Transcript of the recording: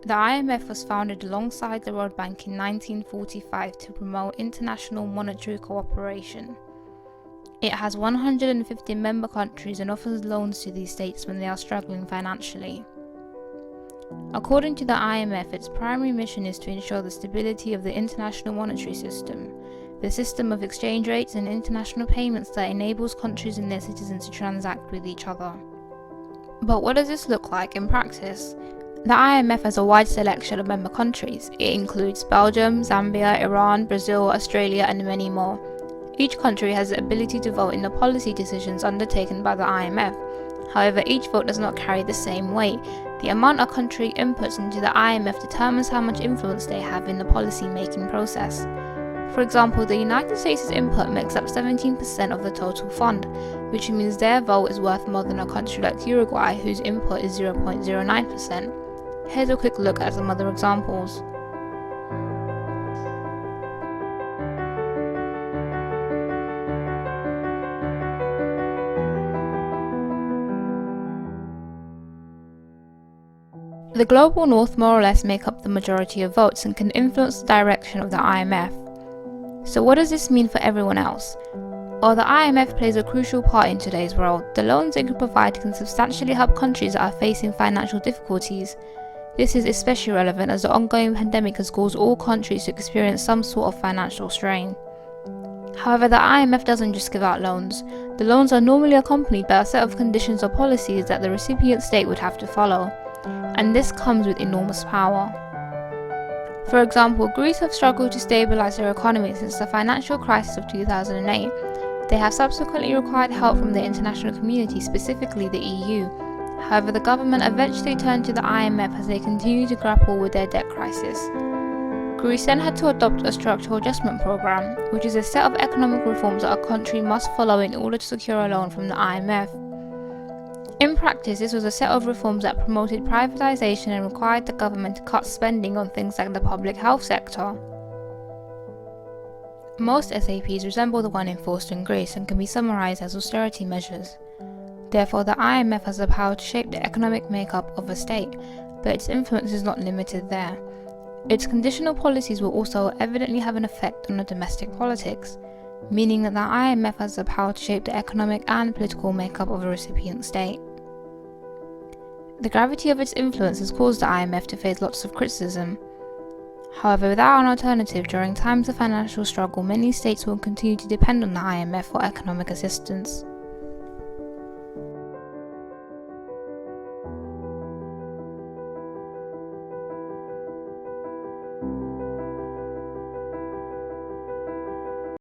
The IMF was founded alongside the World Bank in 1945 to promote international monetary cooperation. It has 150 member countries and offers loans to these states when they are struggling financially. According to the IMF, its primary mission is to ensure the stability of the international monetary system, the system of exchange rates and international payments that enables countries and their citizens to transact with each other. But what does this look like in practice? The IMF has a wide selection of member countries. It includes Belgium, Zambia, Iran, Brazil, Australia, and many more. Each country has the ability to vote in the policy decisions undertaken by the IMF. However, each vote does not carry the same weight. The amount a country inputs into the IMF determines how much influence they have in the policy-making process. For example, the United States' input makes up 17% of the total fund, which means their vote is worth more than a country like Uruguay, whose input is 0.09%. Here's a quick look at some other examples. The global north more or less make up the majority of votes and can influence the direction of the IMF. So what does this mean for everyone else? While the IMF plays a crucial part in today's world, the loans it can provide can substantially help countries that are facing financial difficulties. This is especially relevant as the ongoing pandemic has caused all countries to experience some sort of financial strain. However, the IMF doesn't just give out loans. The loans are normally accompanied by a set of conditions or policies that the recipient state would have to follow, and this comes with enormous power. For example, Greece have struggled to stabilize their economy since the financial crisis of 2008. They have subsequently required help from the international community, specifically the EU. However, the government eventually turned to the IMF as they continue to grapple with their debt crisis. Greece then had to adopt a structural adjustment program, which is a set of economic reforms that a country must follow in order to secure a loan from the IMF. In practice, this was a set of reforms that promoted privatization and required the government to cut spending on things like the public health sector. Most SAPs resemble the one enforced in Greece and can be summarized as austerity measures. Therefore, the IMF has the power to shape the economic makeup of a state, but its influence is not limited there. Its conditional policies will also evidently have an effect on the domestic politics, meaning that the IMF has the power to shape the economic and political makeup of a recipient state. The gravity of its influence has caused the IMF to face lots of criticism. However, without an alternative during times of financial struggle, many states will continue to depend on the IMF for economic assistance.